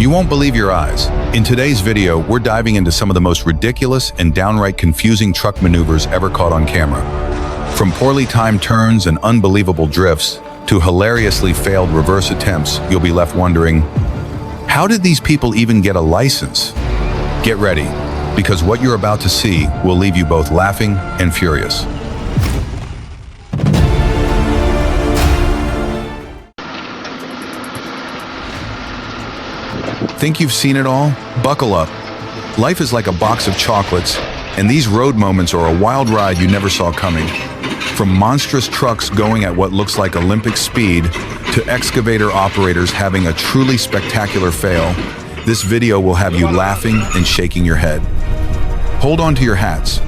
You won't believe your eyes. In today's video, we're diving into some of the most ridiculous and downright confusing truck maneuvers ever caught on camera. From poorly timed turns and unbelievable drifts to hilariously failed reverse attempts, you'll be left wondering, how did these people even get a license? Get ready, because what you're about to see will leave you both laughing and furious. Think you've seen it all? Buckle up. Life is like a box of chocolates, and these road moments are a wild ride you never saw coming. From monstrous trucks going at what looks like Olympic speed to excavator operators having a truly spectacular fail, this video will have you laughing and shaking your head. Hold on to your hats.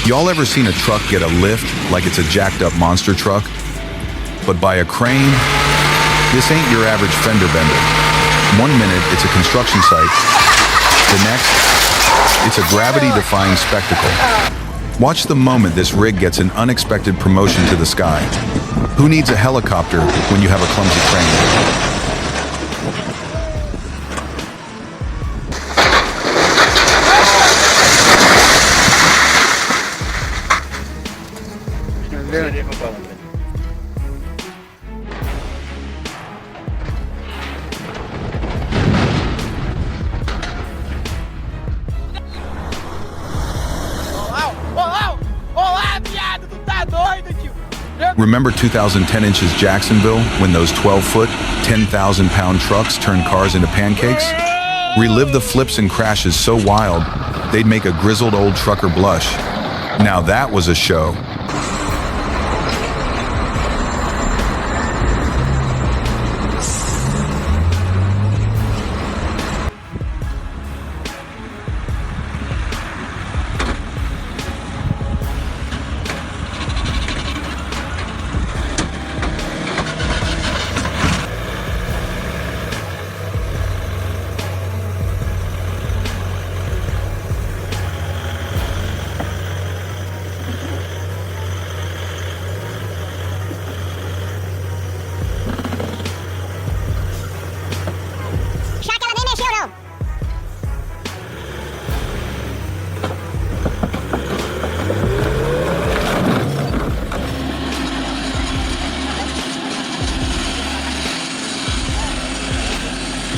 Y'all ever seen a truck get a lift like it's a jacked up monster truck? But by a crane? This ain't your average fender bender. 1 minute, it's a construction site. The next, it's a gravity-defying spectacle. Watch the moment this rig gets an unexpected promotion to the sky. Who needs a helicopter when you have a clumsy crane? Remember 2010 inches Jacksonville when those 12-foot, 10,000-pound trucks turned cars into pancakes? Relive the flips and crashes so wild, they'd make a grizzled old trucker blush. Now that was a show.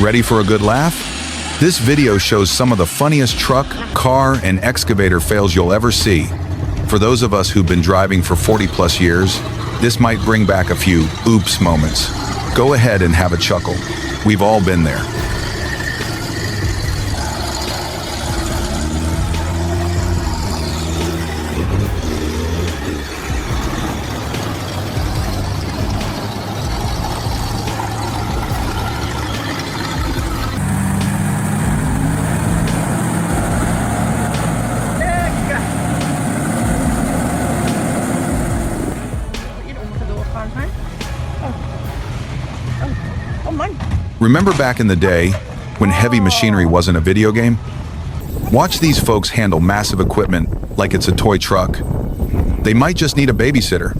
Ready for a good laugh? This video shows some of the funniest truck, car, and excavator fails you'll ever see. For those of us who've been driving for 40+ years, this might bring back a few oops moments. Go ahead and have a chuckle. We've all been there. Remember back in the day when heavy machinery wasn't a video game? Watch these folks handle massive equipment like it's a toy truck. They might just need a babysitter.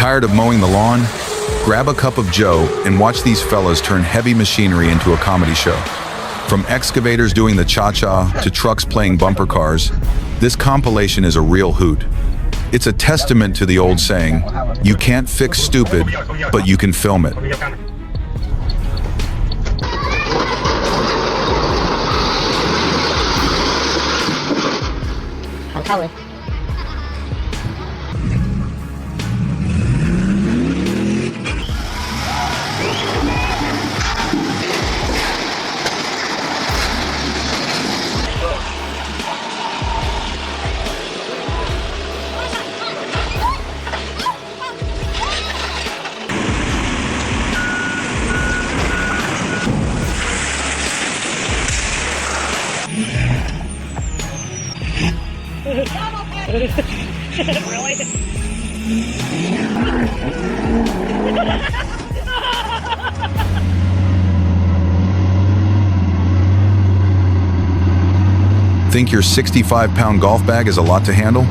Tired of mowing the lawn? Grab a cup of joe and watch these fellas turn heavy machinery into a comedy show. From excavators doing the cha-cha to trucks playing bumper cars, this compilation is a real hoot. It's a testament to the old saying, you can't fix stupid, but you can film it. Think your 65-pound golf bag is a lot to handle?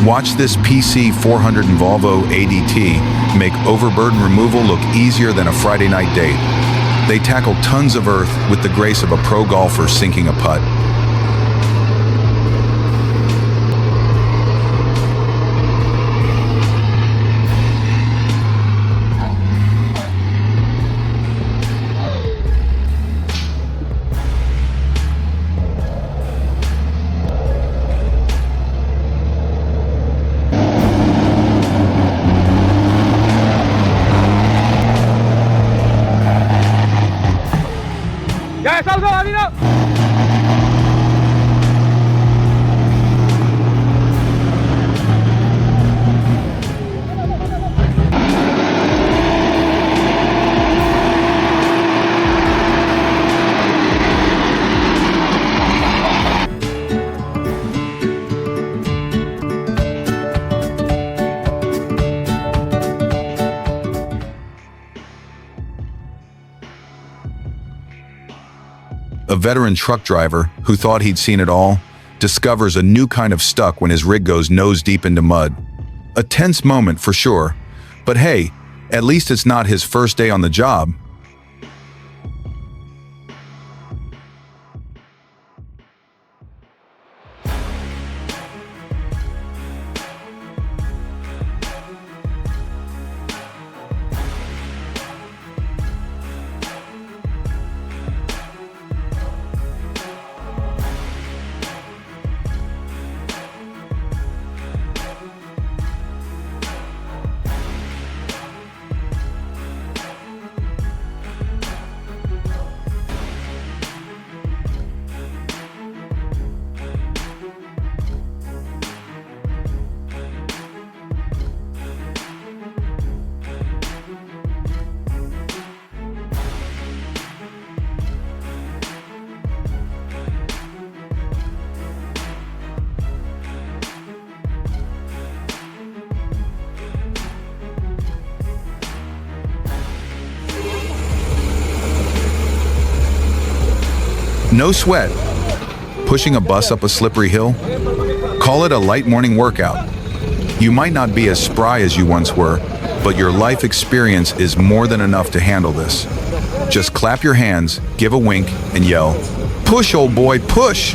Watch this PC 400 and Volvo ADT make overburden removal look easier than a Friday night date. They tackle tons of earth with the grace of a pro golfer sinking a putt. Ya, salgo, amigo. A veteran truck driver, who thought he'd seen it all, discovers a new kind of stuck when his rig goes nose deep into mud. A tense moment for sure, but hey, at least it's not his first day on the job. No sweat. Pushing a bus up a slippery hill? Call it a light morning workout. You might not be as spry as you once were, but your life experience is more than enough to handle this. Just clap your hands, give a wink, and yell, "Push, old boy, push!"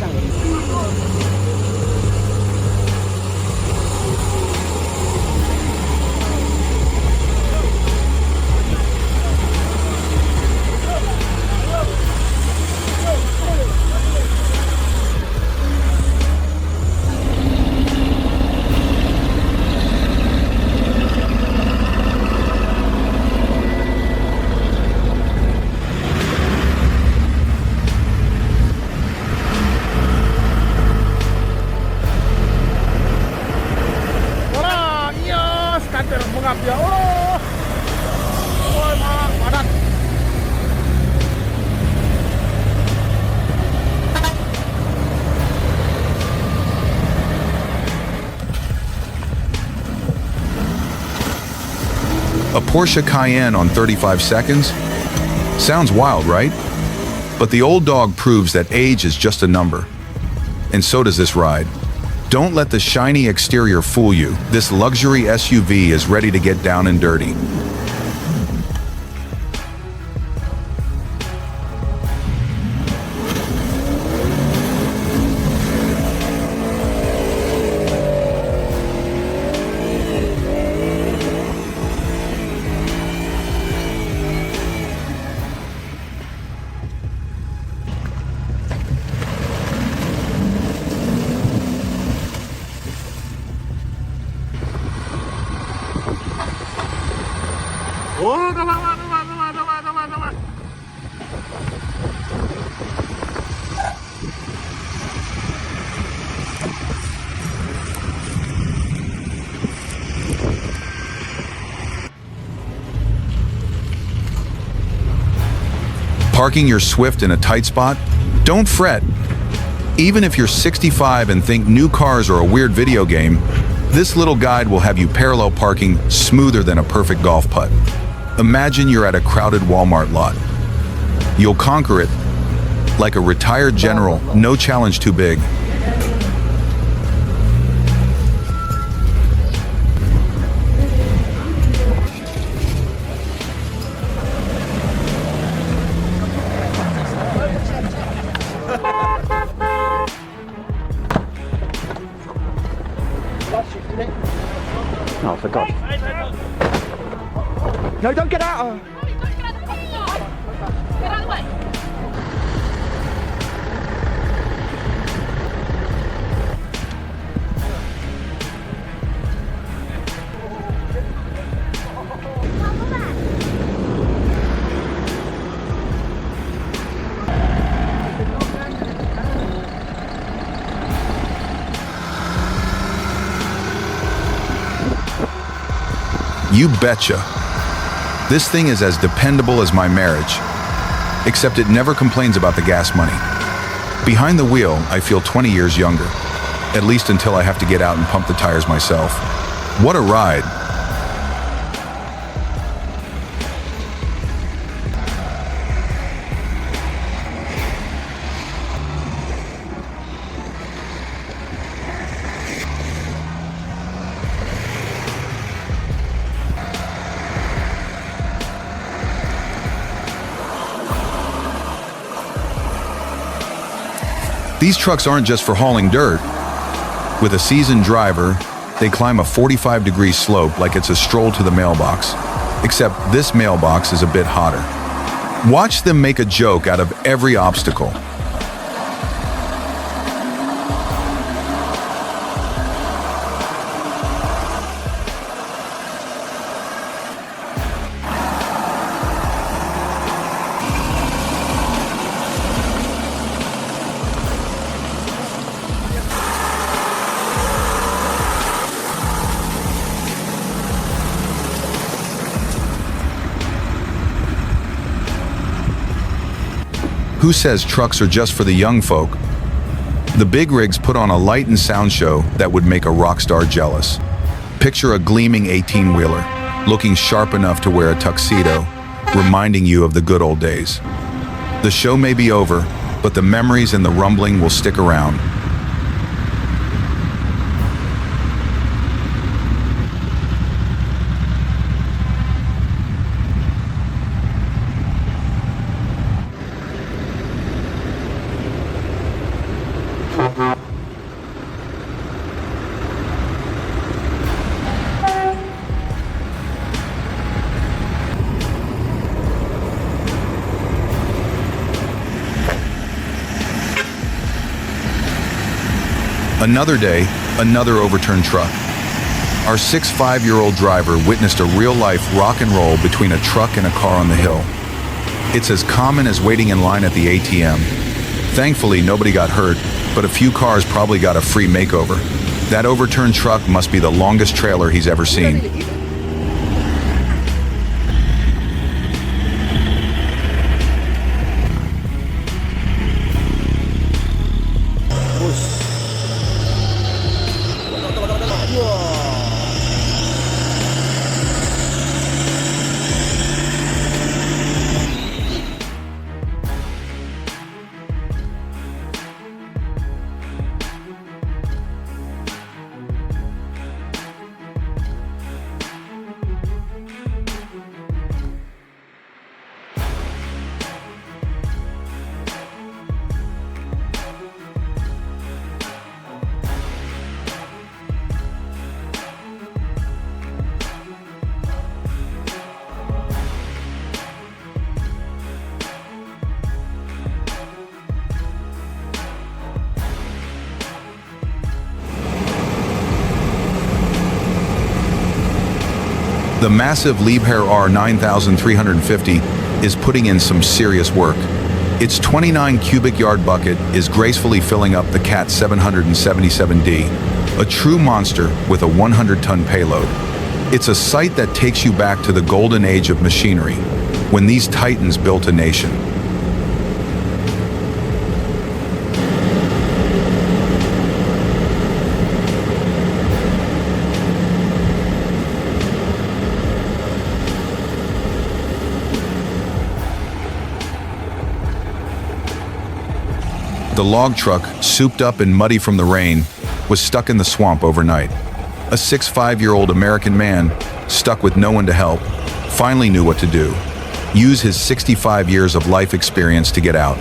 A Porsche Cayenne on 35 seconds? Sounds wild, right? But the old dog proves that age is just a number. And so does this ride. Don't let the shiny exterior fool you. This luxury SUV is ready to get down and dirty. Parking your Swift in a tight spot? Don't fret. Even if you're 65 and think new cars are a weird video game, this little guide will have you parallel parking smoother than a perfect golf putt. Imagine you're at a crowded Walmart lot. You'll conquer it like a retired general, no challenge too big. Oh, for God. No, don't get out! Get out of the way! You betcha. This thing is as dependable as my marriage, except it never complains about the gas money. Behind the wheel, I feel 20 years younger, at least until I have to get out and pump the tires myself. What a ride. These trucks aren't just for hauling dirt. With a seasoned driver, they climb a 45-degree slope like it's a stroll to the mailbox. Except this mailbox is a bit hotter. Watch them make a joke out of every obstacle. Who says trucks are just for the young folk? The big rigs put on a light and sound show that would make a rock star jealous. Picture a gleaming 18-wheeler, looking sharp enough to wear a tuxedo, reminding you of the good old days. The show may be over, but the memories and the rumbling will stick around. Another day, another overturned truck. Our 5-year-old driver witnessed a real-life rock and roll between a truck and a car on the hill. It's as common as waiting in line at the ATM. Thankfully, nobody got hurt, but a few cars probably got a free makeover. That overturned truck must be the longest trailer he's ever seen. The massive Liebherr R 9350 is putting in some serious work. Its 29 cubic yard bucket is gracefully filling up the Cat 777D, a true monster with a 100-ton payload. It's a sight that takes you back to the golden age of machinery, when these titans built a nation. The log truck, souped up and muddy from the rain, was stuck in the swamp overnight. A 65-year-old American man, stuck with no one to help, finally knew what to do: use his 65 years of life experience to get out.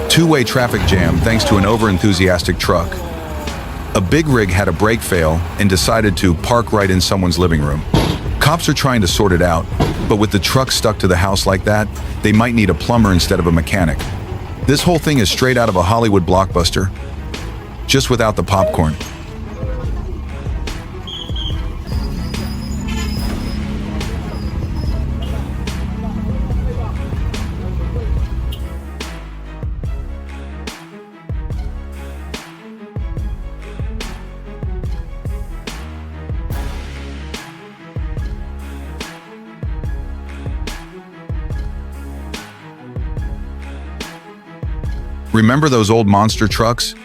Two-way traffic jam thanks to an over-enthusiastic truck. A big rig had a brake fail and decided to park right in someone's living room. Cops are trying to sort it out, but with the truck stuck to the house like that, they might need a plumber instead of a mechanic. This whole thing is straight out of a Hollywood blockbuster, just without the popcorn. Remember those old monster trucks?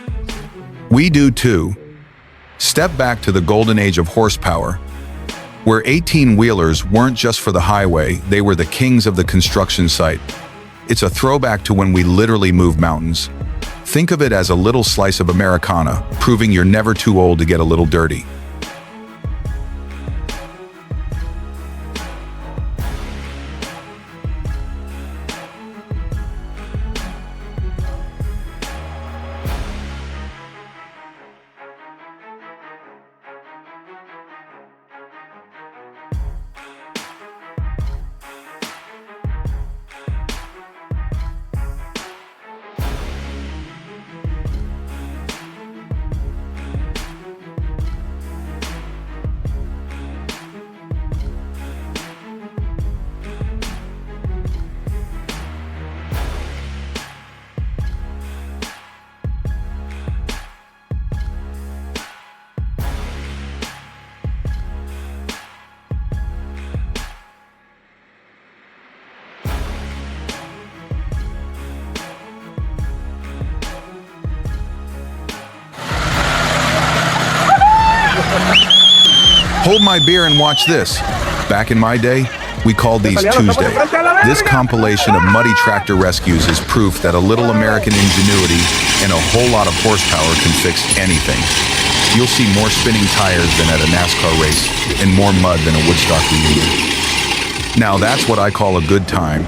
We do too. Step back to the golden age of horsepower, where 18-wheelers weren't just for the highway, they were the kings of the construction site. It's a throwback to when we literally moved mountains. Think of it as a little slice of Americana, proving you're never too old to get a little dirty. Hold my beer and watch this. Back in my day, we called these Tuesday. This compilation of muddy tractor rescues is proof that a little American ingenuity and a whole lot of horsepower can fix anything. You'll see more spinning tires than at a NASCAR race and more mud than a Woodstock reunion. Now that's what I call a good time.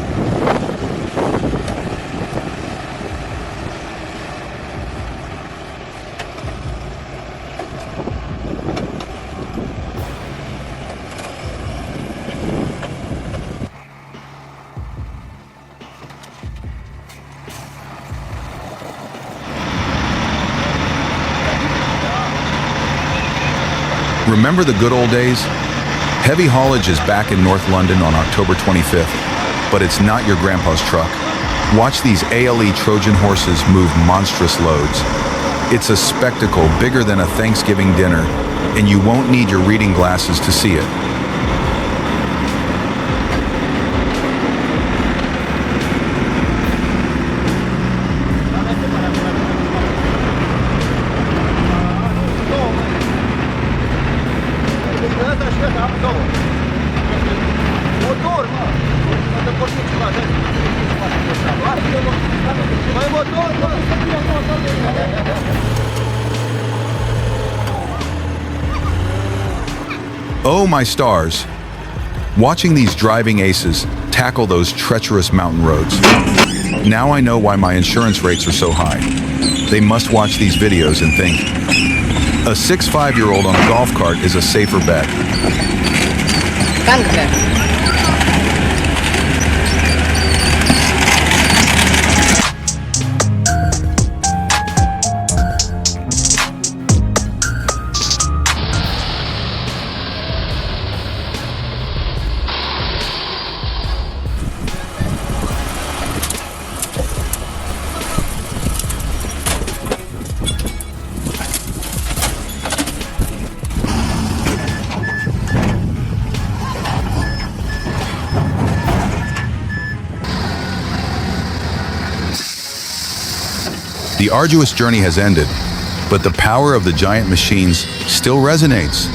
Remember the good old days? Heavy haulage is back in North London on October 25th, but it's not your grandpa's truck. Watch these ALE Trojan horses move monstrous loads. It's a spectacle bigger than a Thanksgiving dinner, and you won't need your reading glasses to see it. Oh my stars! Watching these driving aces tackle those treacherous mountain roads. Now I know why my insurance rates are so high. They must watch these videos and think, a 6'5" on a golf cart is a safer bet. Danke. The arduous journey has ended, but the power of the giant machines still resonates.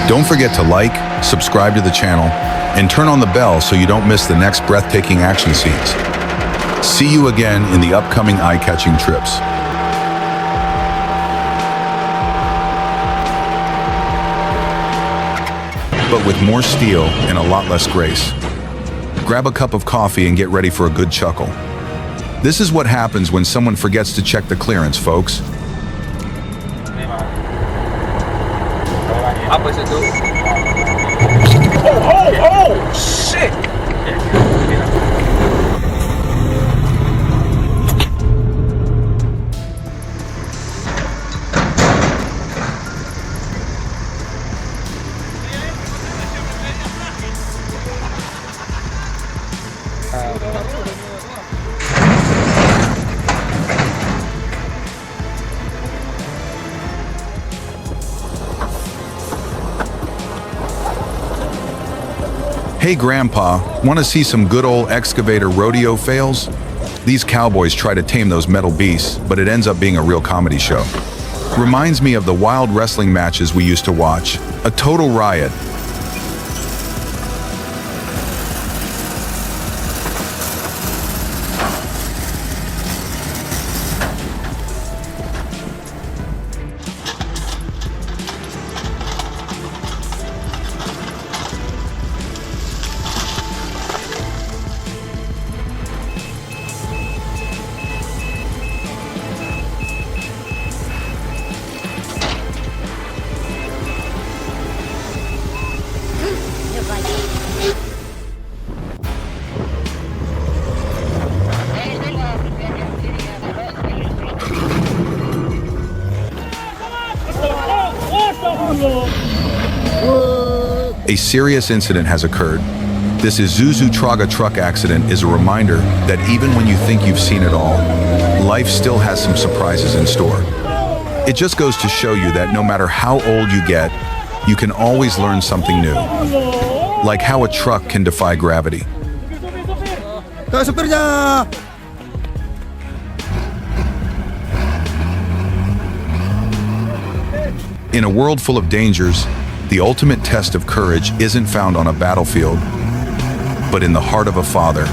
Don't forget to like, subscribe to the channel, and turn on the bell so you don't miss the next breathtaking action scenes. See you again in the upcoming eye-catching trips. But with more steel and a lot less grace. Grab a cup of coffee and get ready for a good chuckle. This is what happens when someone forgets to check the clearance, folks. Apa itu? Oh, shit! Hey Grandpa, want to see some good old excavator rodeo fails? These cowboys try to tame those metal beasts, but it ends up being a real comedy show. Reminds me of the wild wrestling matches we used to watch. A total riot. A serious incident has occurred. This Isuzu Traga truck accident is a reminder that even when you think you've seen it all, life still has some surprises in store. It just goes to show you that no matter how old you get, you can always learn something new. Like how a truck can defy gravity. In a world full of dangers, the ultimate test of courage isn't found on a battlefield, but in the heart of a father.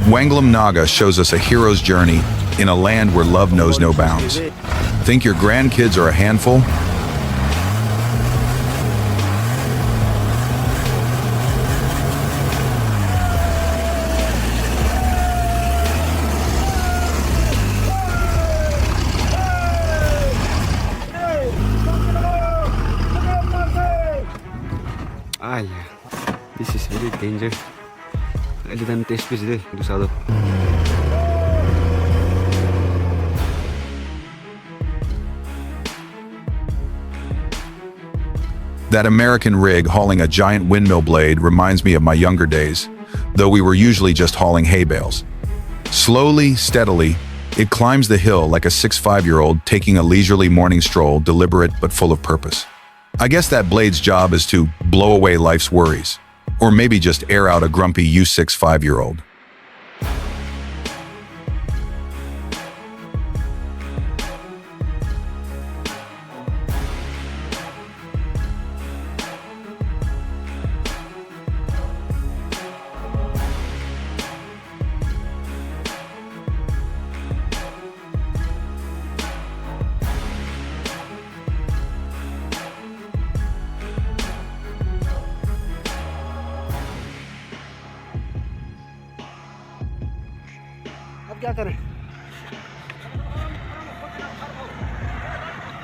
Wanglam Naga shows us a hero's journey in a land where love knows no bounds. Think your grandkids are a handful? This is very dangerous. Ele dá-me testes dele, do saldo. That American rig hauling a giant windmill blade reminds me of my younger days, though we were usually just hauling hay bales. Slowly, steadily, it climbs the hill like a 6'5" taking a leisurely morning stroll, deliberate but full of purpose. I guess that blade's job is to blow away life's worries, or maybe just air out a grumpy U6 5-year-old.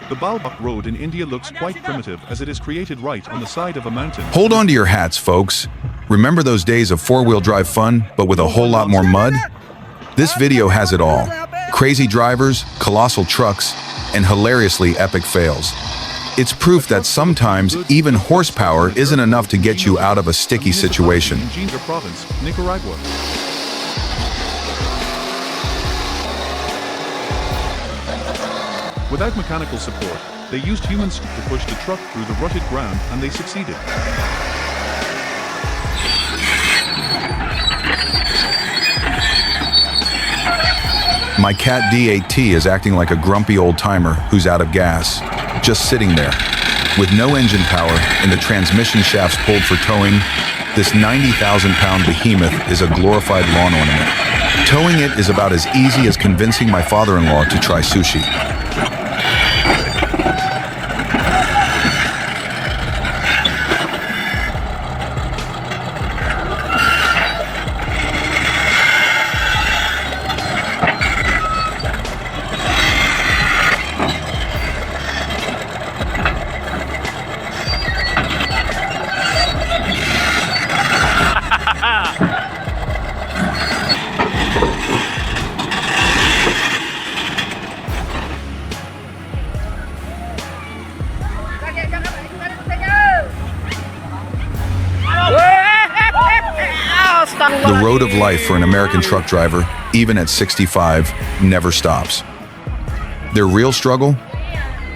The Balbuk Road in India looks quite primitive as it is created right on the side of a mountain. Hold on to your hats, folks. Remember those days of four-wheel drive fun, but with a whole lot more mud? This video has it all. Crazy drivers, colossal trucks, and hilariously epic fails. It's proof that sometimes even horsepower isn't enough to get you out of a sticky situation. In Jinga Province, Nicaragua. Without mechanical support, they used humans to push the truck through the rutted ground, and they succeeded. My Cat D8T is acting like a grumpy old-timer who's out of gas, just sitting there. With no engine power and the transmission shafts pulled for towing, this 90,000-pound behemoth is a glorified lawn ornament. Towing it is about as easy as convincing my father-in-law to try sushi. The road of life for an American truck driver, even at 65, never stops. Their real struggle?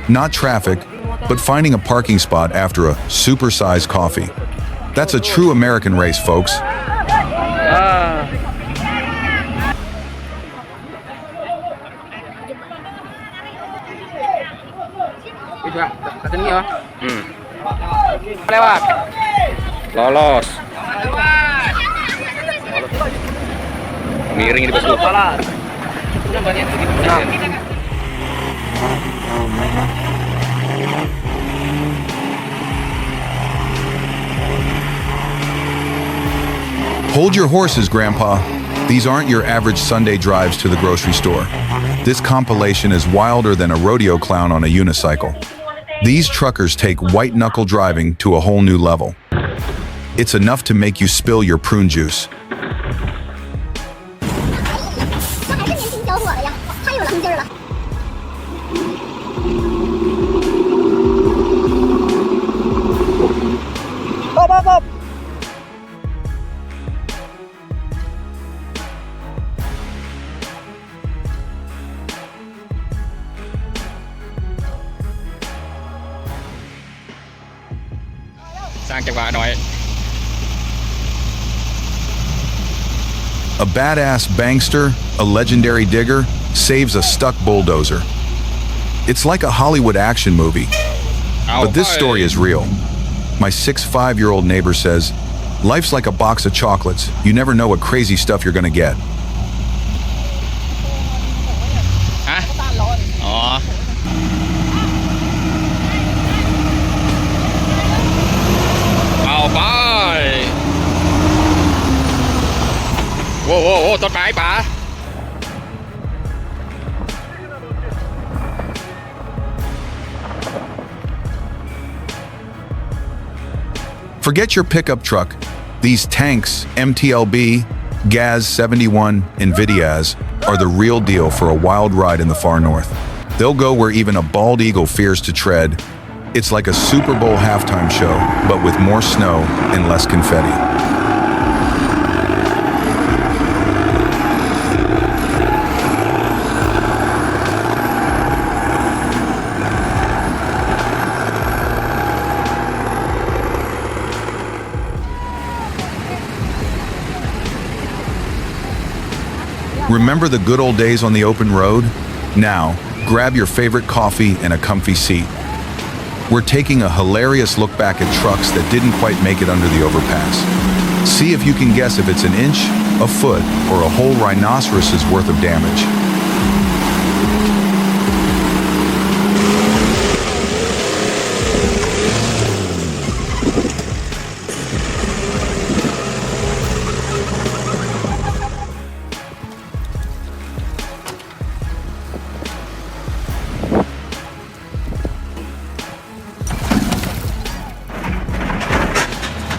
Not traffic, but finding a parking spot after a supersized coffee. That's a true American race, folks. Lewat. Lolos. Miring di bawah. Hold your horses, Grandpa. These aren't your average Sunday drives to the grocery store. This compilation is wilder than a rodeo clown on a unicycle. These truckers take white-knuckle driving to a whole new level. It's enough to make you spill your prune juice. A badass bankster, a legendary digger, saves a stuck bulldozer. It's like a Hollywood action movie. But this story is real. My 6'5" neighbor says, life's like a box of chocolates. You never know what crazy stuff you're gonna get. Wow, ต้นไม้ป๋า Forget your pickup truck. These tanks, MTLB, GAZ 71, and Vidiaz are the real deal for a wild ride in the far north. They'll go where even a bald eagle fears to tread. It's like a Super Bowl halftime show, but with more snow and less confetti. Remember the good old days on the open road? Now, grab your favorite coffee and a comfy seat. We're taking a hilarious look back at trucks that didn't quite make it under the overpass. See if you can guess if it's an inch, a foot, or a whole rhinoceros's worth of damage.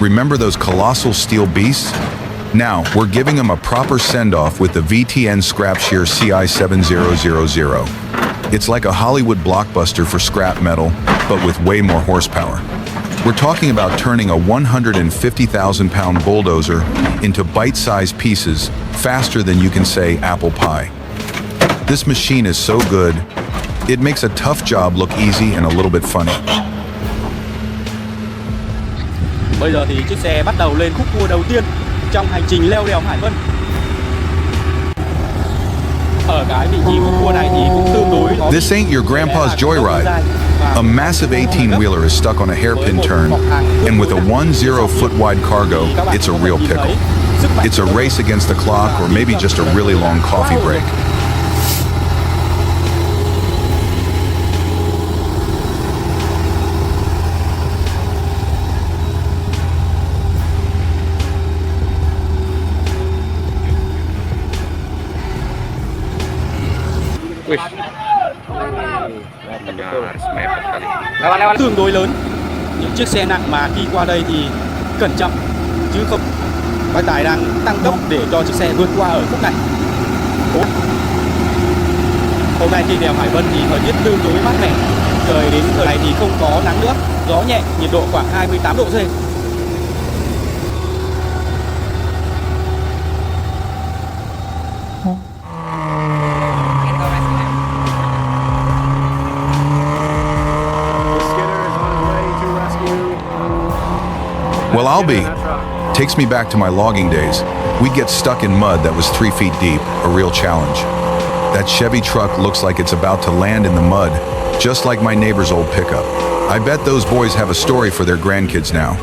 Remember those colossal steel beasts? Now, we're giving them a proper send-off with the VTN Scrap Shear CI7000. It's like a Hollywood blockbuster for scrap metal, but with way more horsepower. We're talking about turning a 150,000-pound bulldozer into bite-sized pieces faster than you can say apple pie. This machine is so good, it makes a tough job look easy and a little bit funny. Bây giờ thì chiếc xe bắt đầu lên khúc cua đầu tiên trong hành trình leo đèo Hải Vân. Ở cái vị trí khúc cua này thì cũng tương đối. This ain't your grandpa's joyride. A massive 18-wheeler is stuck on a hairpin turn, and with a 10-foot wide cargo, it's a real pickle. It's a race against the clock, or maybe just a really long coffee break. Tương đối lớn. Những chiếc xe nặng mà khi qua đây thì cẩn trọng chứ không. Bác Tài đang tăng tốc để cho chiếc xe vượt qua ở khúc này. Hôm nay trên đèo Hải Vân thì thời tiết tương đối mát mẻ. Trời đến giờ này thì không có nắng nữa, gió nhẹ, nhiệt độ khoảng 28 độ C. Well, I'll be. Takes me back to my logging days. We'd get stuck in mud that was 3 feet deep, a real challenge. That Chevy truck looks like it's about to land in the mud, just like my neighbor's old pickup. I bet those boys have a story for their grandkids now.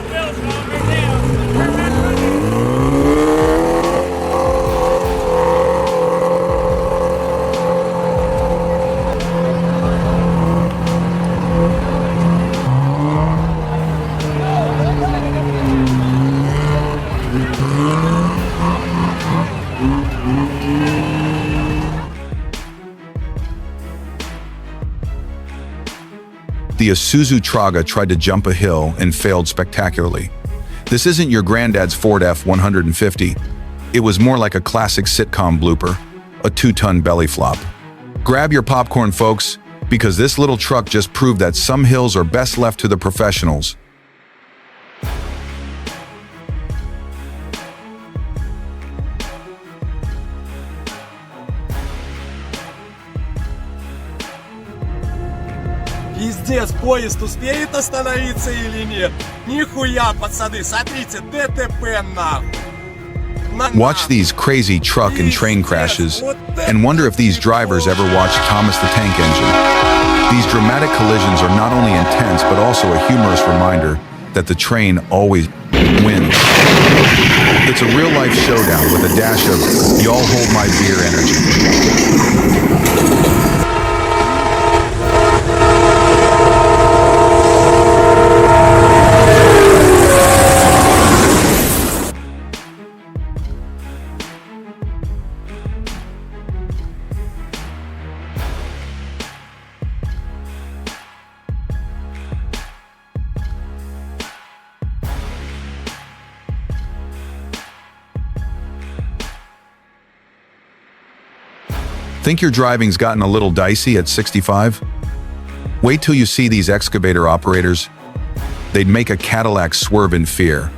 The Isuzu Traga tried to jump a hill and failed spectacularly. This isn't your granddad's Ford F-150. It was more like a classic sitcom blooper, a 2-ton belly flop. Grab your popcorn, folks, because this little truck just proved that some hills are best left to the professionals. Пиздец, поезд успеет остановиться или нет? Нихуя, пацаны, смотрите, ДТП нахуй. Watch these crazy truck and train crashes and wonder if these drivers ever watched Thomas the Tank Engine. These dramatic collisions are not only intense but also a humorous reminder that the train always wins. It's a real-life showdown with a dash of y'all hold my beer energy. Think your driving's gotten a little dicey at 65? Wait till you see these excavator operators. They'd make a Cadillac swerve in fear.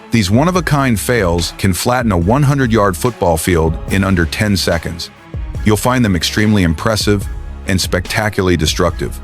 These one-of-a-kind fails can flatten a 100-yard football field in under 10 seconds. You'll find them extremely impressive and spectacularly destructive.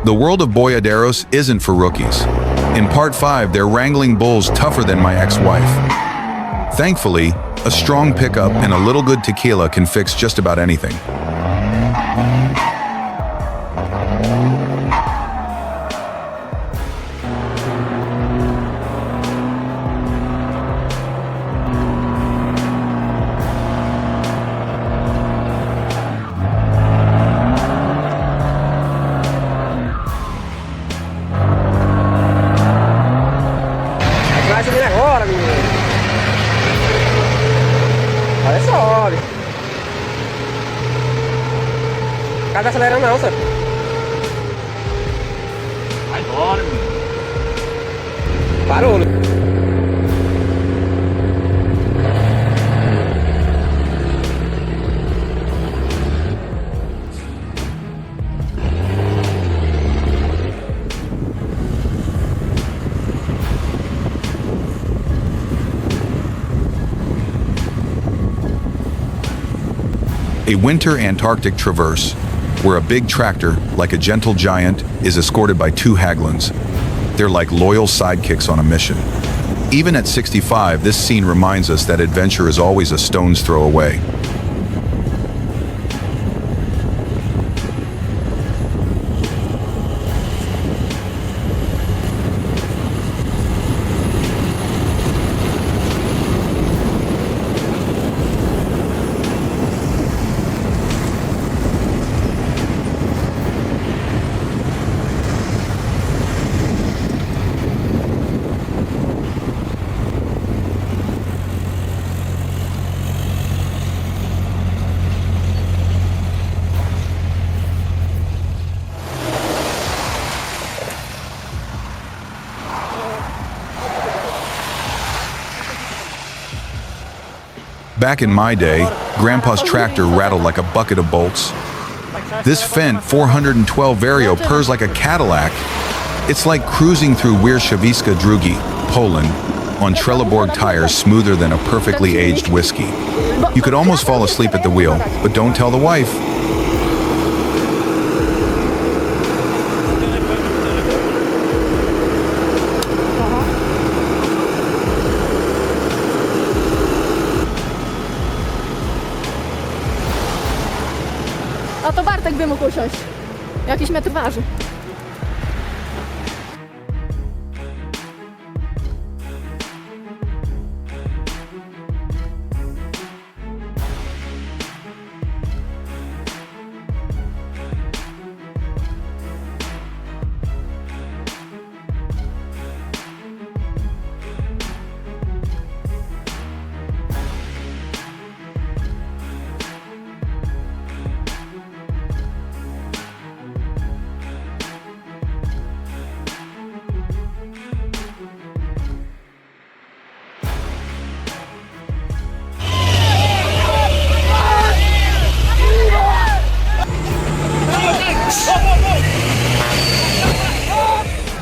The world of boyaderos isn't for rookies. In part 5, they're wrangling bulls tougher than my ex-wife. Thankfully, a strong pickup and a little good tequila can fix just about anything. Kada selera nào sir? Baru. A winter Antarctic traverse, where a big tractor, like a gentle giant, is escorted by 2 haglins. They're like loyal sidekicks on a mission. Even at 65, this scene reminds us that adventure is always a stone's throw away. Back in my day, Grandpa's tractor rattled like a bucket of bolts. This Fendt 412 Vario purrs like a Cadillac. It's like cruising through Wierzchowiska Drugi, Poland, on Trelleborg tires smoother than a perfectly aged whiskey. You could almost fall asleep at the wheel, but don't tell the wife. A to Bartek by mógł usiąść. Jakiś metr waży.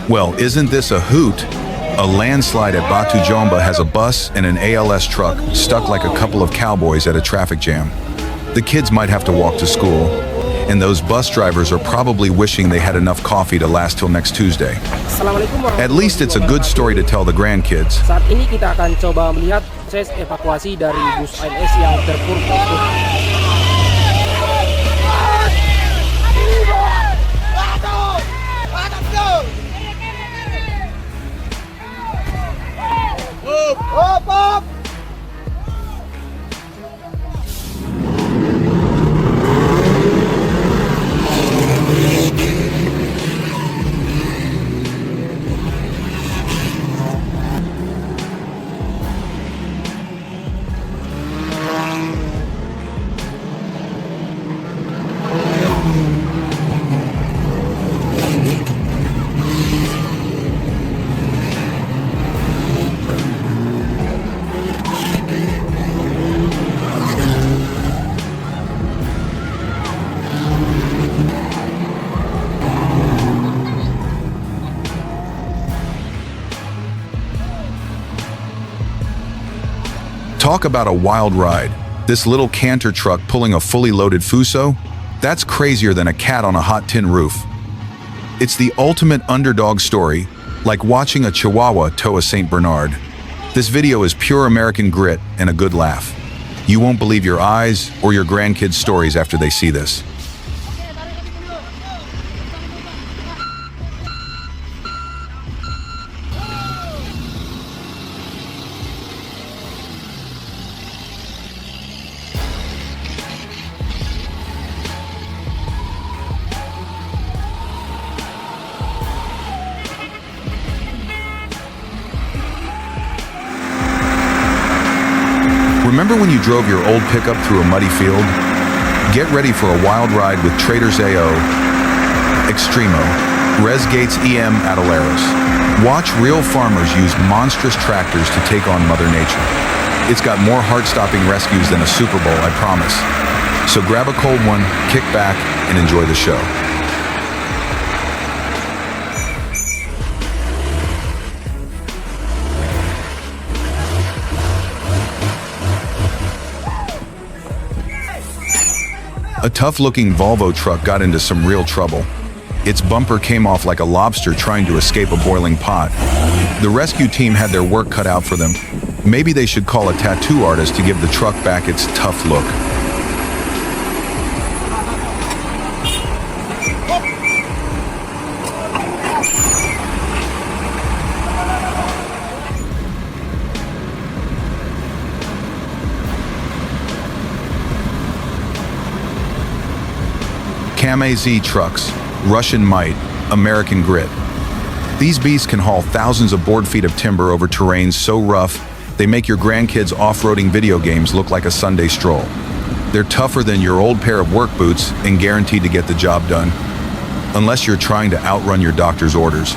Well, isn't this a hoot? A landslide at Batu Jomba has a bus and an ALS truck stuck like a couple of cowboys at a traffic jam. The kids might have to walk to school, and those bus drivers are probably wishing they had enough coffee to last till next Tuesday. At least it's a good story to tell the grandkids. Saat ini kita akan coba melihat proses evakuasi dari bus ALS yang terpuruk. Talk about a wild ride. This little canter truck pulling a fully loaded Fuso? That's crazier than a cat on a hot tin roof. It's the ultimate underdog story, like watching a Chihuahua tow a St. Bernard. This video is pure American grit and a good laugh. You won't believe your eyes or your grandkids' stories after they see this. Remember when you drove your old pickup through a muddy field? Get ready for a wild ride with Traders AO, Extremo, Res Gates EM Adeleros. Watch real farmers use monstrous tractors to take on Mother Nature. It's got more heart-stopping rescues than a Super Bowl, I promise. So grab a cold one, kick back, and enjoy the show. A tough-looking Volvo truck got into some real trouble. Its bumper came off like a lobster trying to escape a boiling pot. The rescue team had their work cut out for them. Maybe they should call a tattoo artist to give the truck back its tough look. KAMAZ trucks, Russian might, American grit. These beasts can haul thousands of board feet of timber over terrains so rough, they make your grandkids' off-roading video games look like a Sunday stroll. They're tougher than your old pair of work boots and guaranteed to get the job done, unless you're trying to outrun your doctor's orders.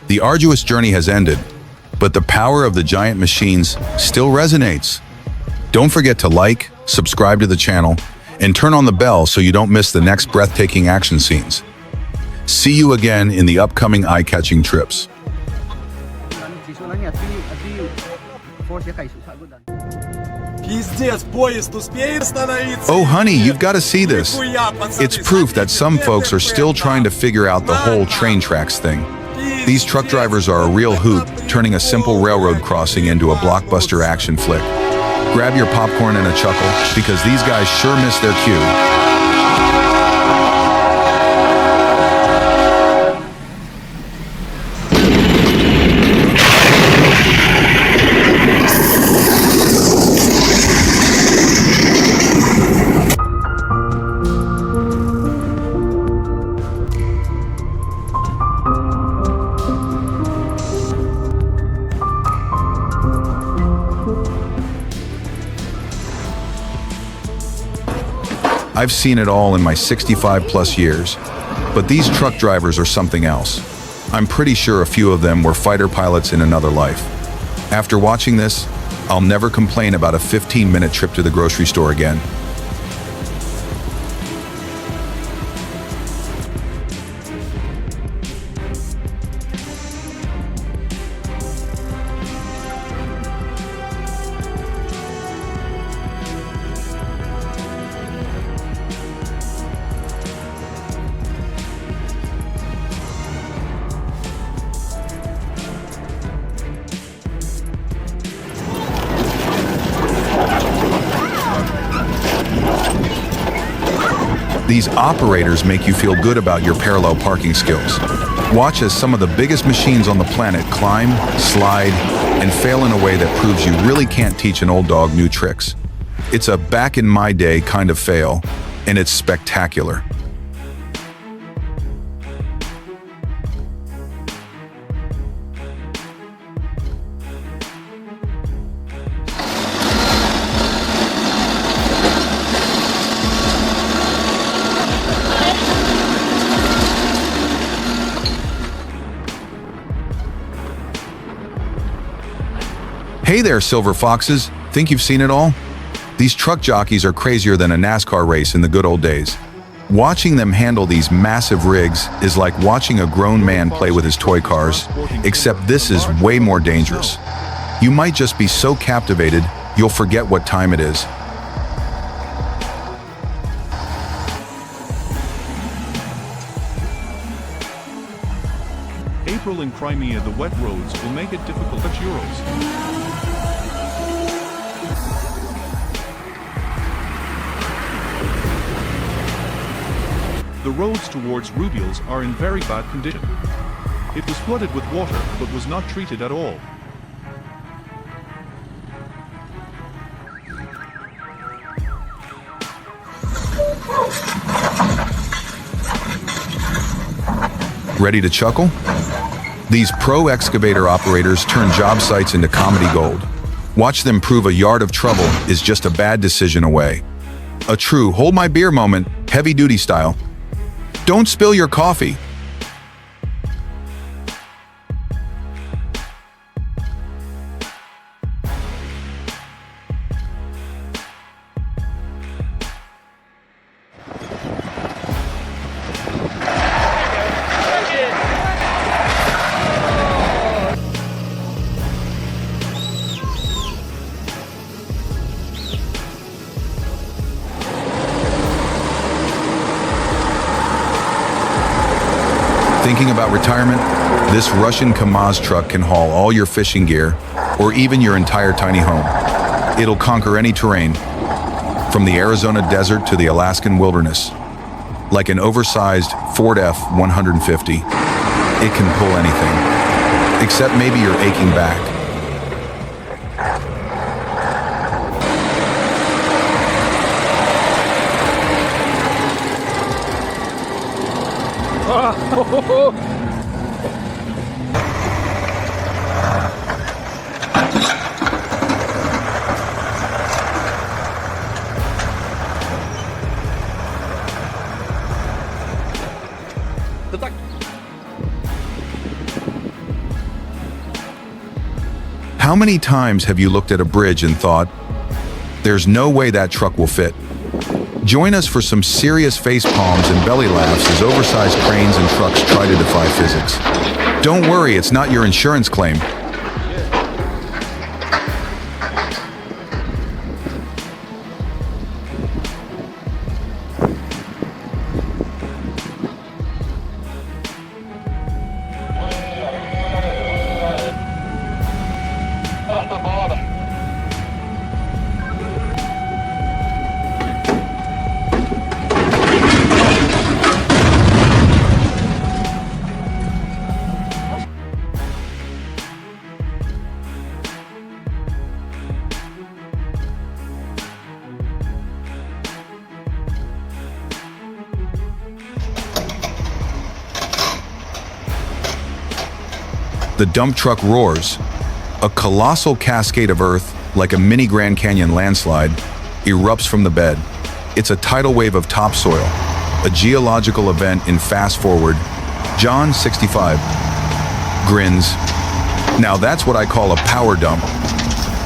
The arduous journey has ended, but the power of the giant machines still resonates. Don't forget to like, subscribe to the channel, and turn on the bell so you don't miss the next breathtaking action scenes. See you again in the upcoming eye-catching trips. Пиздец, поезд успеет остановиться? Oh honey, you've got to see this. It's proof that some folks are still trying to figure out the whole train tracks thing. These truck drivers are a real hoot, turning a simple railroad crossing into a blockbuster action flick. Grab your popcorn and a chuckle, because these guys sure missed their cue. I've seen it all in my 65+ years, but these truck drivers are something else. I'm pretty sure a few of them were fighter pilots in another life. After watching this, I'll never complain about a 15-minute trip to the grocery store again. These operators make you feel good about your parallel parking skills. Watch as some of the biggest machines on the planet climb, slide, and fail in a way that proves you really can't teach an old dog new tricks. It's a back in my day kind of fail, and it's spectacular. Hey there, silver foxes. Think you've seen it all? These truck jockeys are crazier than a NASCAR race in the good old days. Watching them handle these massive rigs is like watching a grown man play with his toy cars, except this is way more dangerous. You might just be so captivated, you'll forget what time it is. April in Crimea, the wet roads will make it difficult at Euros. The roads towards Rubiales are in very bad condition. It was flooded with water, but was not treated at all. Ready to chuckle? These pro excavator operators turn job sites into comedy gold. Watch them prove a yard of trouble is just a bad decision away. A true hold my beer moment, heavy duty style. Don't spill your coffee. Thinking about retirement? This Russian Kamaz truck can haul all your fishing gear, or even your entire tiny home. It'll conquer any terrain, from the Arizona desert to the Alaskan wilderness. Like an oversized Ford F-150, it can pull anything, except maybe your aching back. How many times have you looked at a bridge and thought, there's no way that truck will fit? Join us for some serious face palms and belly laughs as oversized cranes and trucks try to defy physics. Don't worry, it's not your insurance claim. The dump truck roars. A colossal cascade of earth, like a mini Grand Canyon landslide, erupts from the bed. It's a tidal wave of topsoil, a geological event in fast forward. John, 65, grins. Now that's what I call a power dump.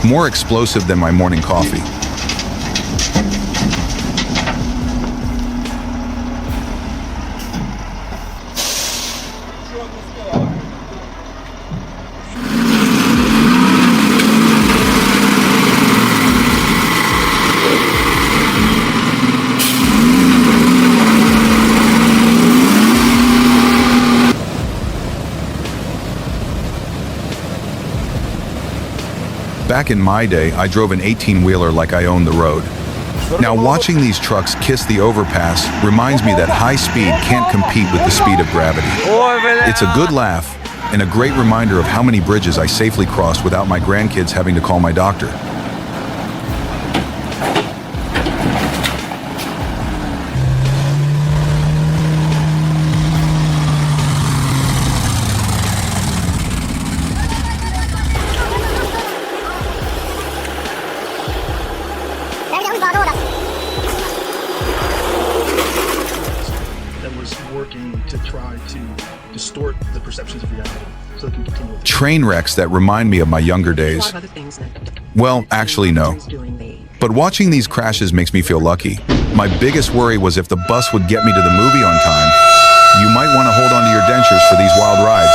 More explosive than my morning coffee. Back in my day, I drove an 18-wheeler like I owned the road. Now watching these trucks kiss the overpass reminds me that high speed can't compete with the speed of gravity. It's a good laugh and a great reminder of how many bridges I safely crossed without my grandkids having to call my doctor. That was working to try to distort the perceptions of reality. Train wrecks that remind me of my younger days. Well, actually no. But watching these crashes makes me feel lucky. My biggest worry was if the bus would get me to the movie on time. You might want to hold on to your dentures for these wild rides.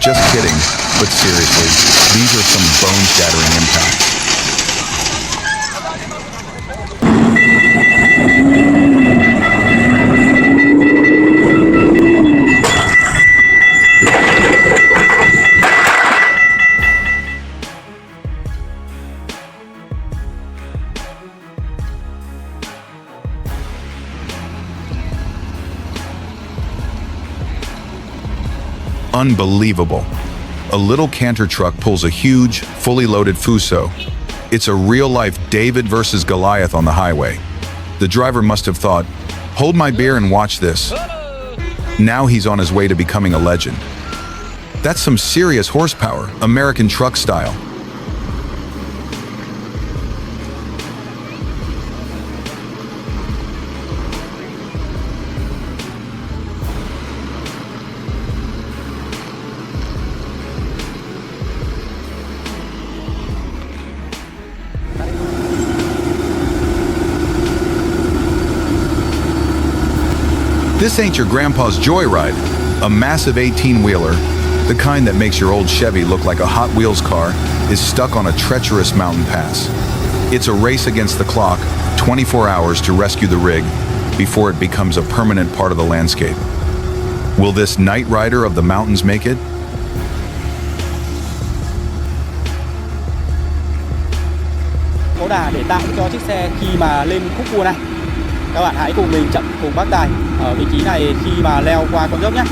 Just kidding, but seriously, these are some bone-shattering impacts. Unbelievable. A little canter truck pulls a huge, fully loaded Fuso. It's a real-life David versus Goliath on the highway. The driver must have thought, "Hold my beer and watch this." Now he's on his way to becoming a legend. That's some serious horsepower, American truck style. This ain't your grandpa's joyride. A massive 18-wheeler, the kind that makes your old Chevy look like a Hot Wheels car, is stuck on a treacherous mountain pass. It's a race against the clock, 24 hours to rescue the rig before it becomes a permanent part of the landscape. Will this night rider of the mountains make it? Có đà để tạo cho chiếc xe khi mà lên khúc cua này. Các bạn hãy cùng mình chậm cùng bác tài ở vị trí này khi mà leo qua con dốc nhé.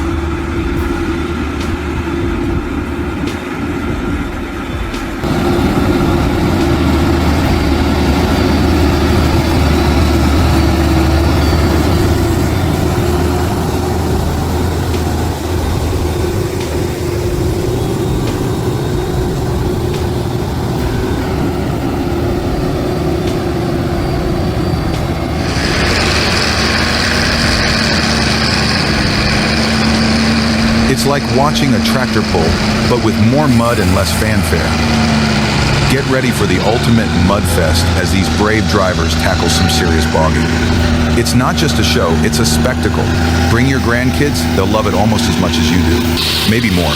It's like watching a tractor pull, but with more mud and less fanfare. Get ready for the ultimate mud fest as these brave drivers tackle some serious bogging. It's not just a show, it's a spectacle. Bring your grandkids, they'll love it almost as much as you do. Maybe more.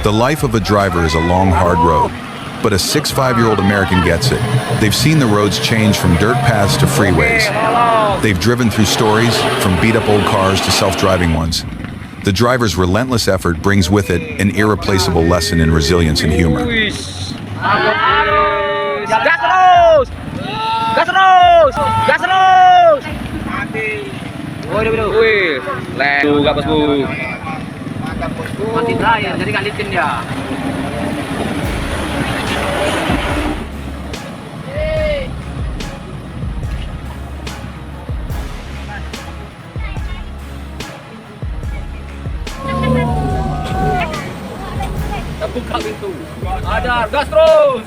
The life of a driver is a long, hard road, but a 6'5" American gets it. They've seen the roads change from dirt paths to freeways. They've driven through stories, from beat-up old cars to self-driving ones. The driver's relentless effort brings with it an irreplaceable lesson in resilience and humor. Mati dryer, jadi gak licin dia. Buka pintu. Ada gas terus.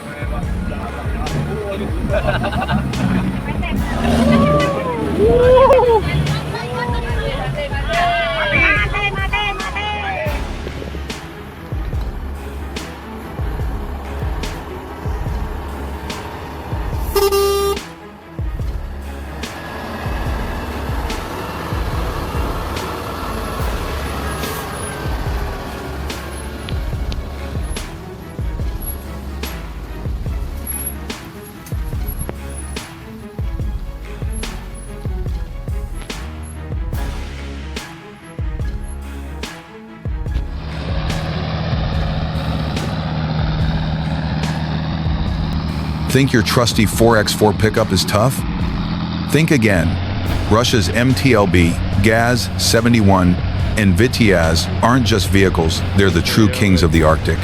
Think your trusty 4x4 pickup is tough? Think again. Russia's MTLB, Gaz, 71, and Vityaz aren't just vehicles, they're the true kings of the Arctic.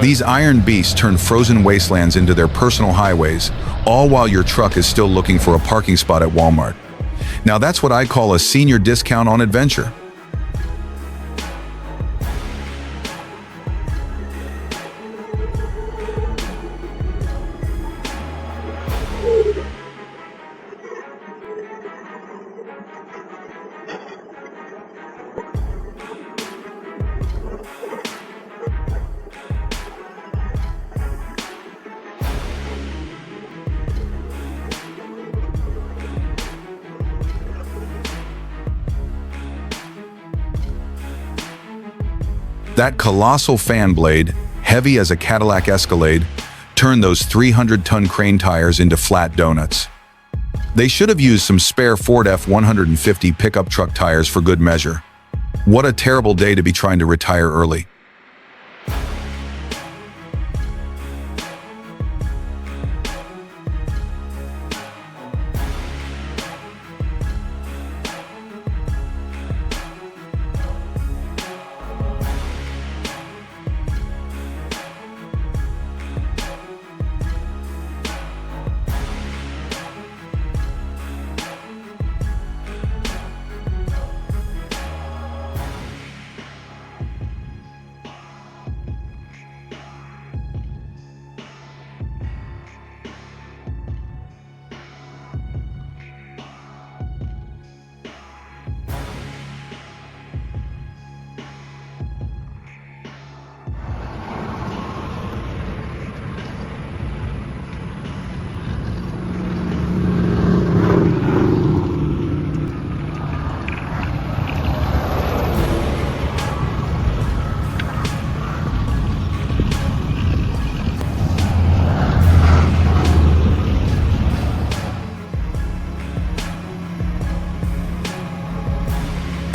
These iron beasts turn frozen wastelands into their personal highways, all while your truck is still looking for a parking spot at Walmart. Now that's what I call a senior discount on adventure. That colossal fan blade, heavy as a Cadillac Escalade, turned those 300-ton crane tires into flat donuts. They should have used some spare Ford F-150 pickup truck tires for good measure. What a terrible day to be trying to retire early.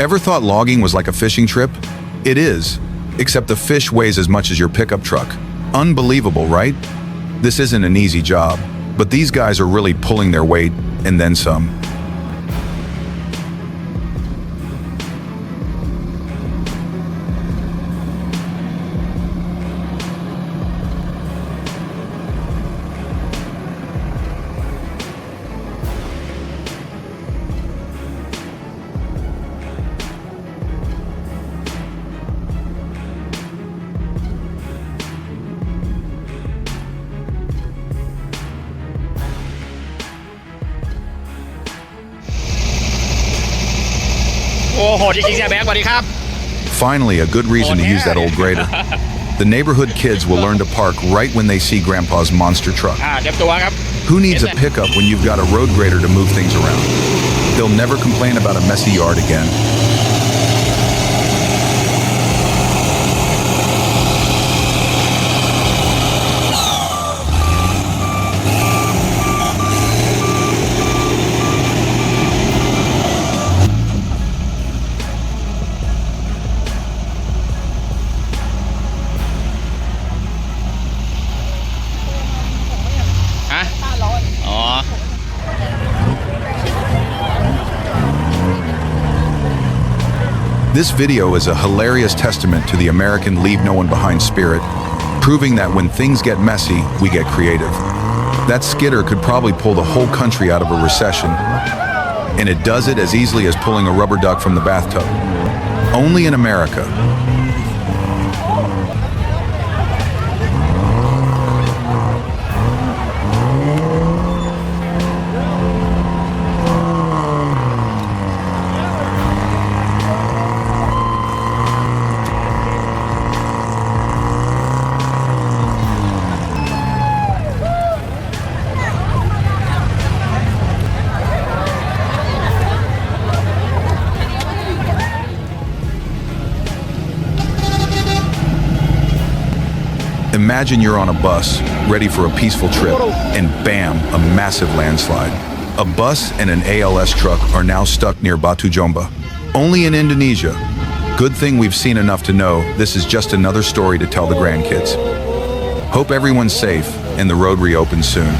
Ever thought logging was like a fishing trip? It is, except the fish weighs as much as your pickup truck. Unbelievable, right? This isn't an easy job, but these guys are really pulling their weight, and then some. Finally, a good reason to use that old grader. The neighborhood kids will learn to park right when they see Grandpa's monster truck. Who needs a pickup when you've got a road grader to move things around? They'll never complain about a messy yard again. This video is a hilarious testament to the American leave no one behind spirit, proving that when things get messy, we get creative. That skidder could probably pull the whole country out of a recession, and it does it as easily as pulling a rubber duck from the bathtub. Only in America. Imagine you're on a bus, ready for a peaceful trip, and bam, a massive landslide. A bus and an ALS truck are now stuck near Batu Jomba. Only in Indonesia. Good thing we've seen enough to know this is just another story to tell the grandkids. Hope everyone's safe and the road reopens soon.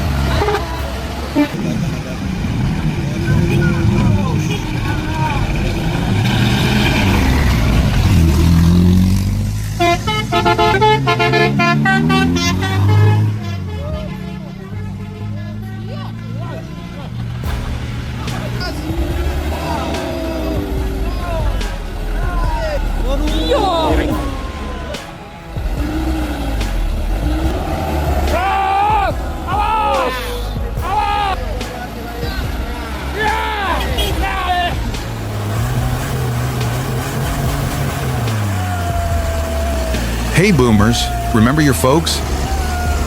Hey boomers, remember your folks?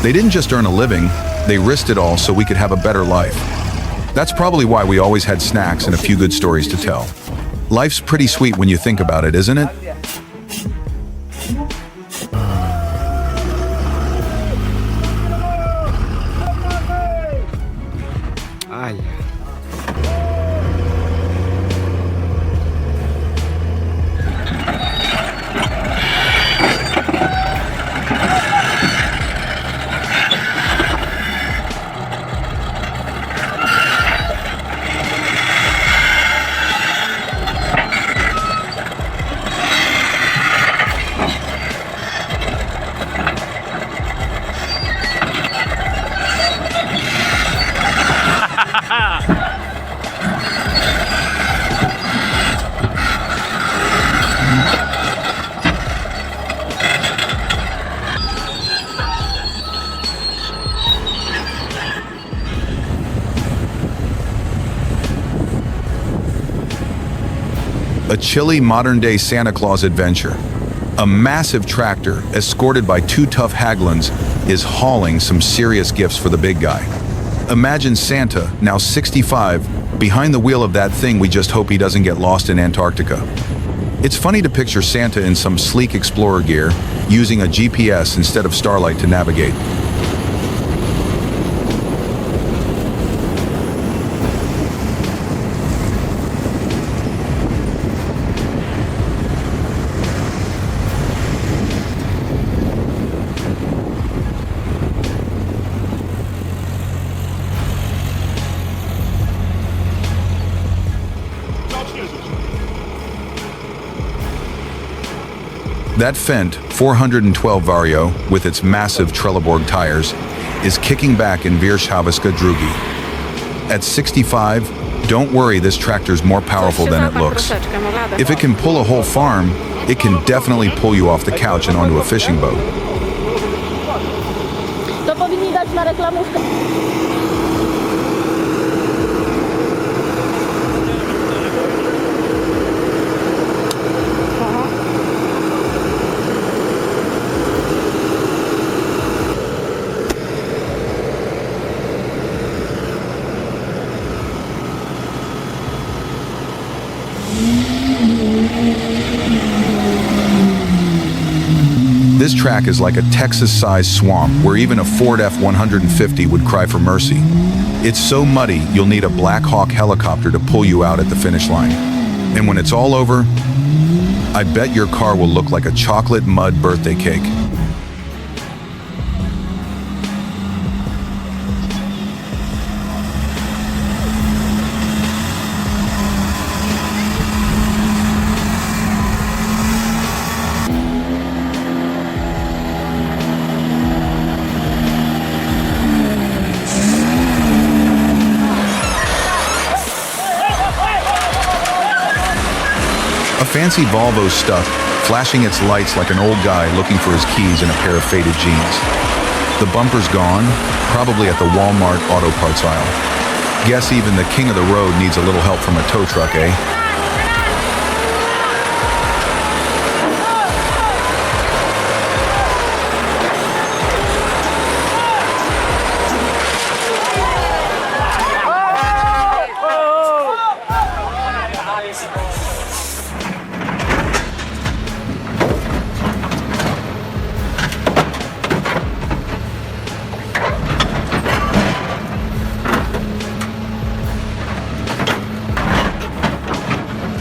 They didn't just earn a living, they risked it all so we could have a better life. That's probably why we always had snacks and a few good stories to tell. Life's pretty sweet when you think about it, isn't it? Ai. A chilly modern-day Santa Claus adventure. A massive tractor, escorted by two tough haglins, is hauling some serious gifts for the big guy. Imagine Santa, now 65, behind the wheel of that thing we just hope he doesn't get lost in Antarctica. It's funny to picture Santa in some sleek explorer gear, using a GPS instead of Starlight to navigate. That Fendt 412 Vario, with its massive Trelleborg tires, is kicking back in Wierzchowska Drugi. At 65, don't worry, this tractor's more powerful than it looks. If it can pull a whole farm, it can definitely pull you off the couch and onto a fishing boat. To powinni dać na reklamówkę. This track is like a Texas-sized swamp where even a Ford F-150 would cry for mercy. It's so muddy, you'll need a Black Hawk helicopter to pull you out at the finish line. And when it's all over, I bet your car will look like a chocolate mud birthday cake. A fancy Volvo stuck, flashing its lights like an old guy looking for his keys in a pair of faded jeans. The bumper's gone, probably at the Walmart auto parts aisle. Guess even the king of the road needs a little help from a tow truck, eh?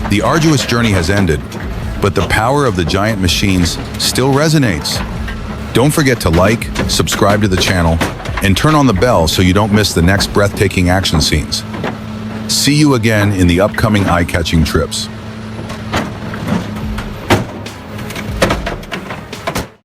The arduous journey has ended, but the power of the giant machines still resonates. Don't forget to like, subscribe to the channel, and turn on the bell so you don't miss the next breathtaking action scenes. See you again in the upcoming eye-catching trips.